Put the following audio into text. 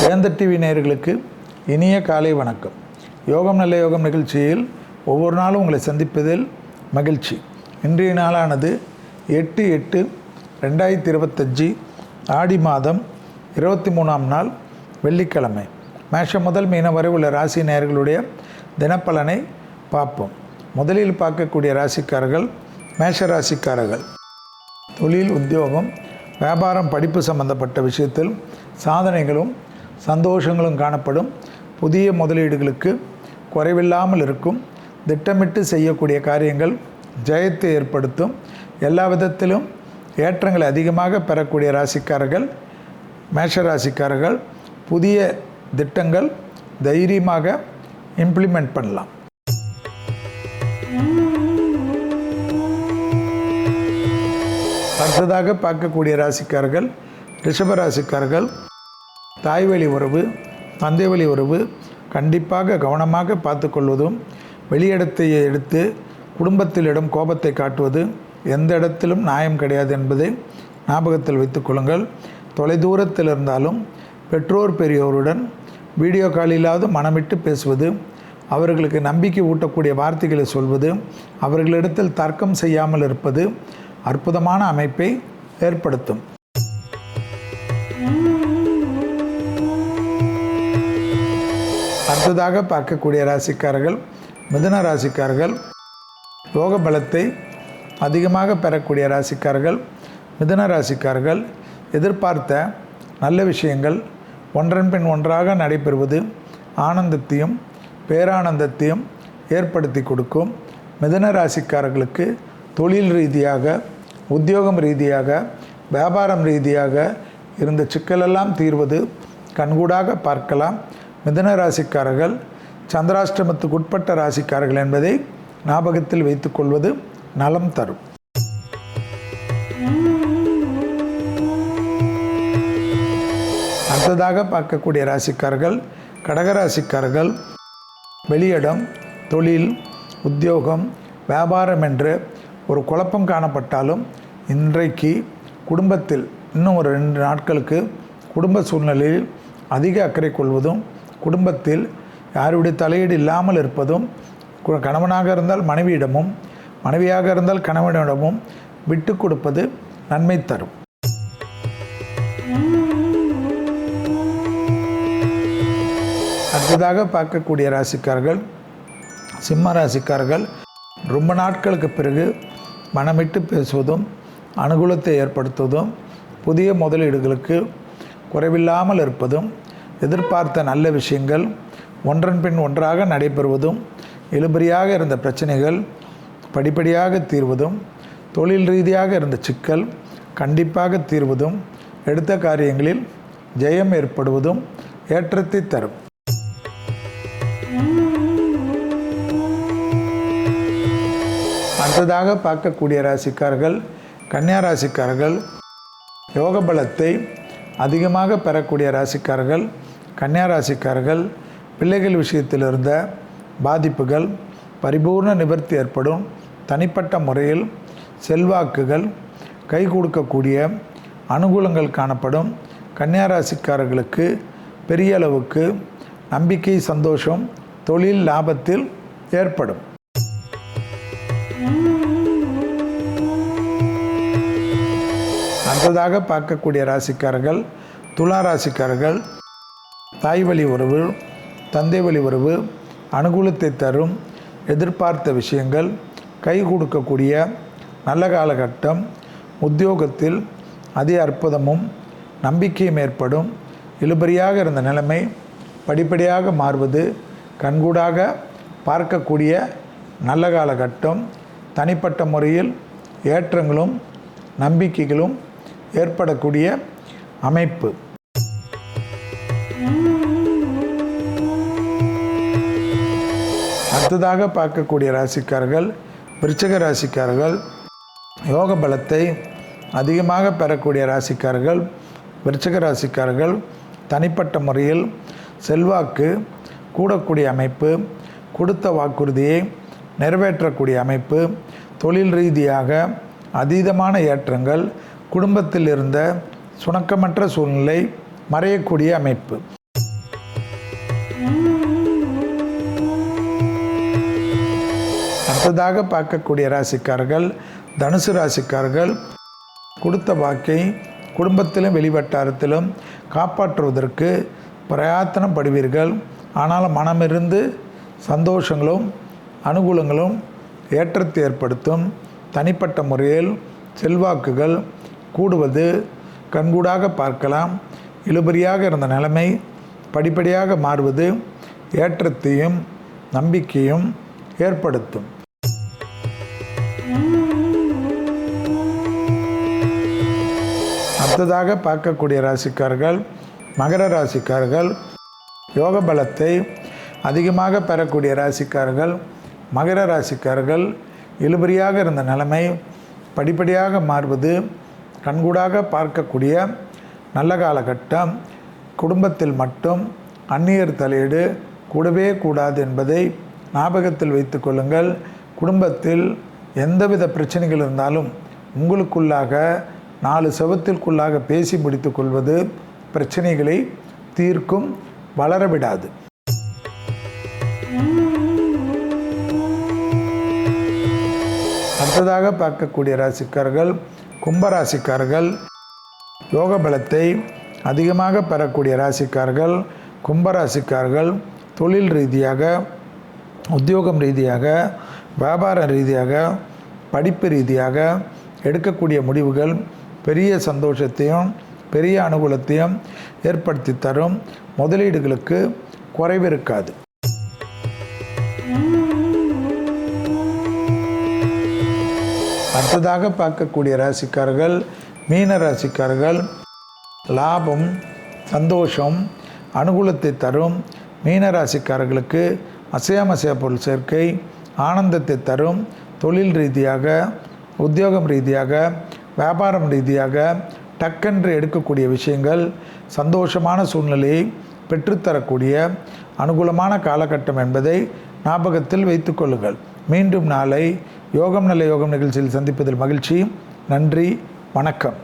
வேந்தர் டிவி நேயர்களுக்கு இனிய காலை வணக்கம். யோகம் நல்ல யோகம் நிகழ்ச்சியில் ஒவ்வொரு நாளும் உங்களை சந்திப்பதில் மகிழ்ச்சி. இன்றைய நாளானது 8/8/2025 ஆடி மாதம் 23ஆம் நாள் வெள்ளிக்கிழமை. மேஷம் முதல் மீனம் வரை உள்ள ராசி நேயர்களுடைய தினப்பலனை பார்ப்போம். முதலில் பார்க்கக்கூடிய ராசிக்காரர்கள் மேஷ ராசிக்காரர்கள். தொழில், உத்தியோகம், வியாபாரம், படிப்பு சம்பந்தப்பட்ட விஷயத்தில் சாதனைகளும் சந்தோஷங்களும் காணப்படும். புதிய முதலீடுகளுக்கு குறைவில்லாமல் இருக்கும். திட்டமிட்டு செய்யக்கூடிய காரியங்கள் ஜெயத்தை ஏற்படுத்தும். எல்லா விதத்திலும் ஏற்றங்களை அதிகமாக பெறக்கூடிய ராசிக்காரர்கள் மேஷ ராசிக்காரர்கள். புதிய திட்டங்கள் தைரியமாக இம்ப்ளிமெண்ட் பண்ணலாம். அடுத்ததாக பார்க்கக்கூடிய ராசிக்காரர்கள் ரிஷப ராசிக்காரர்கள். தாய்வழி உறவு, தந்தை வழி உறவு கண்டிப்பாக கவனமாக பார்த்து கொள்வதும், வெளியிடத்தை எடுத்து குடும்பத்திலிடம் கோபத்தை காட்டுவது எந்த இடத்திலும் நியாயம் கிடையாது என்பதை ஞாபகத்தில் வைத்துக் கொள்ளுங்கள். தொலைதூரத்தில் இருந்தாலும் பெற்றோர் பெரியோருடன் வீடியோ காலிலாவது மனமிட்டு பேசுவது, அவர்களுக்கு நம்பிக்கை ஊட்டக்கூடிய வார்த்தைகளை சொல்வது, அவர்களிடத்தில் தர்க்கம் செய்யாமல் இருப்பது அற்புதமான அமைப்பை ஏற்படுத்தும். அடுத்ததாக பார்க்கக்கூடிய ராசிக்காரர்கள் மிதுன ராசிக்காரர்கள். யோக பலத்தை அதிகமாக பெறக்கூடிய ராசிக்காரர்கள் மிதுன ராசிக்காரர்கள். எதிர்பார்த்த நல்ல விஷயங்கள் ஒன்றன் பின் ஒன்றாக நடைபெறுவது ஆனந்தத்தையும் பேரானந்தத்தையும் ஏற்படுத்தி கொடுக்கும். மிதுன ராசிக்காரர்களுக்கு தொழில் ரீதியாக, உத்தியோகம் ரீதியாக, வியாபாரம் ரீதியாக இருந்த சிக்கலெல்லாம் தீர்வது கண்கூடாக பார்க்கலாம். மிதுன ராசிக்காரர்கள் சந்திராஷ்டமத்துக்கு உட்பட்ட ராசிக்காரர்கள் என்பதை ஞாபகத்தில் வைத்துக்கொள்வது நலம் தரும். அடுத்ததாக பார்க்கக்கூடிய ராசிக்காரர்கள் கடகராசிக்காரர்கள். வெளியிடம், தொழில், உத்தியோகம், வியாபாரம் என்று ஒரு குழப்பம் காணப்பட்டாலும் இன்றைக்கு குடும்பத்தில் இன்னும் ஒரு 2 நாட்களுக்கு குடும்ப சூழ்நிலையில் அதிக அக்கறை கொள்வதும், குடும்பத்தில் யாருடைய தலையீடு இல்லாமல் இருப்பதும், கணவனாக இருந்தால் மனைவியிடமும், மனைவியாக இருந்தால் கணவனிடமும் விட்டு கொடுப்பது நன்மை தரும். அடுத்ததாக பார்க்கக்கூடிய ராசிக்காரர்கள் சிம்ம ராசிக்காரர்கள். ரொம்ப நாட்களுக்கு பிறகு மனமிட்டு பேசுவதும், அனுகூலத்தை ஏற்படுத்துவதும், புதிய முதலீடுகளுக்கு குறைவில்லாமல் இருப்பதும், எதிர்பார்த்த நல்ல விஷயங்கள் ஒன்றன் பின் ஒன்றாக நடைபெறுவதும், இழுபறியாக இருந்த பிரச்சனைகள் படிப்படியாக தீர்வதும், தொழில் ரீதியாக இருந்த சிக்கல் கண்டிப்பாக தீர்வதும், எடுத்த காரியங்களில் ஜெயம் ஏற்படுவதும் ஏற்றத்தை தரும். அடுத்ததாக பார்க்கக்கூடிய ராசிக்காரர்கள் கன்னியா ராசிக்காரர்கள். யோக பலத்தை அதிகமாக பெறக்கூடிய ராசிக்காரர்கள் கன்னியா ராசிக்காரர்கள். பிள்ளைகள் விஷயத்தில் இருந்த பாதிப்புகள் பரிபூர்ண நிவர்த்தி ஏற்படும். தனிப்பட்ட முறையில் செல்வாக்குகள் கை கொடுக்கக்கூடிய அனுகூலங்கள் காணப்படும். கன்னியா ராசிக்காரர்களுக்கு பெரிய அளவுக்கு நம்பிக்கை, சந்தோஷம், தொழில் லாபத்தில் ஏற்படும். அடுத்ததாக பார்க்கக்கூடிய ராசிக்காரர்கள் துலா ராசிக்காரர்கள். தாய் வழி உறவு, தந்தை வழி உறவு அனுகூலத்தை தரும். எதிர்பார்த்த விஷயங்கள் கை கொடுக்கக்கூடிய நல்ல காலகட்டம். உத்தியோகத்தில் அதி அற்புதமும் நம்பிக்கையும் ஏற்படும். இழுபறியாக இருந்த நிலைமை படிப்படியாக மாறுவது கண்கூடாக பார்க்கக்கூடிய நல்ல காலகட்டம். தனிப்பட்ட முறையில் ஏற்றங்களும் நம்பிக்கைகளும் ஏற்படக்கூடிய அமைப்பு. அடுத்ததாக பார்க்கக்கூடிய ராசிக்காரர்கள் விருச்சிக ராசிக்காரர்கள். யோக பலத்தை அதிகமாக பெறக்கூடிய ராசிக்காரர்கள் விருச்சிக ராசிக்காரர்கள். தனிப்பட்ட முறையில் செல்வாக்கு கூடக்கூடிய அமைப்பு, கொடுத்த வாக்குறுதியை நிறைவேற்றக்கூடிய அமைப்பு, தொழில் ரீதியாக அதீதமான ஏற்றங்கள், குடும்பத்தில் இருந்த சுணக்கமற்ற சூழ்நிலை மறையக்கூடிய அமைப்பு. அடுத்ததாக பார்க்கக்கூடிய ராசிக்காரர்கள் தனுசு ராசிக்காரர்கள். கொடுத்த வாக்கை குடும்பத்திலும் வெளிவட்டாரத்திலும் காப்பாற்றுவதற்கு பிரயத்தனம் படுவீர்கள். ஆனால் மனமிருந்து சந்தோஷங்களும் அனுகூலங்களும் ஏற்றத்தை ஏற்படுத்தும். தனிப்பட்ட முறையில் செல்வாக்குகள் கூடுவது கண்கூடாக பார்க்கலாம். இழுபறியாக இருந்த நிலைமை படிப்படியாக மாறுவது ஏற்றத்தையும் நம்பிக்கையும் ஏற்படுத்தும். அடுத்ததாக பார்க்கக்கூடிய ராசிக்காரர்கள் மகர ராசிக்காரர்கள். யோக பலத்தை அதிகமாக பெறக்கூடிய ராசிக்காரர்கள் மகர ராசிக்காரர்கள். இழுபறியாக இருந்த நிலைமை படிப்படியாக மாறுவது கண்கூடாக பார்க்கக்கூடிய நல்ல காலகட்டம். குடும்பத்தில் மட்டும் அந்நியர் தலையீடு கூடவே கூடாது என்பதை ஞாபகத்தில் வைத்து கொள்ளுங்கள். குடும்பத்தில் எந்தவித பிரச்சனைகள் இருந்தாலும் உங்களுக்குள்ளாக 4 செவத்திற்குள்ளாக பேசி முடித்து கொள்வது பிரச்சனைகளை தீர்க்கும், வளரவிடாது. அடுத்ததாக பார்க்கக்கூடிய ராசிக்காரர்கள் கும்பராசிக்காரர்கள். யோக பலத்தை அதிகமாக பெறக்கூடிய ராசிக்காரர்கள் கும்பராசிக்காரர்கள். தொழில் ரீதியாக, உத்தியோகம் ரீதியாக, வியாபார ரீதியாக, படிப்பு ரீதியாக எடுக்கக்கூடிய முடிவுகள் பெரிய சந்தோஷத்தையும் பெரிய அனுகூலத்தையும் ஏற்படுத்தி தரும். முதலீடுகளுக்கு குறைவிருக்காது. அடுத்ததாக பார்க்கக்கூடிய ராசிக்காரர்கள் மீன ராசிக்காரர்கள். லாபம், சந்தோஷம், அனுகூலத்தை தரும். மீன ராசிக்காரர்களுக்கு அசையாமசையா பொருள் சேர்க்கை ஆனந்தத்தை தரும். தொழில் ரீதியாக, உத்தியோகம் ரீதியாக, வியாபாரம் ரீதியாக டக்கென்று எடுக்கக்கூடிய விஷயங்கள் சந்தோஷமான சூழ்நிலையை பெற்றுத்தரக்கூடிய அனுகூலமான காலகட்டம் என்பதை ஞாபகத்தில் வைத்து கொள்ளுங்கள். மீண்டும் நாளை யோகம் நல்ல யோகம் நிகழ்ச்சியில் சந்திப்பதில் மகிழ்ச்சி. நன்றி, வணக்கம்.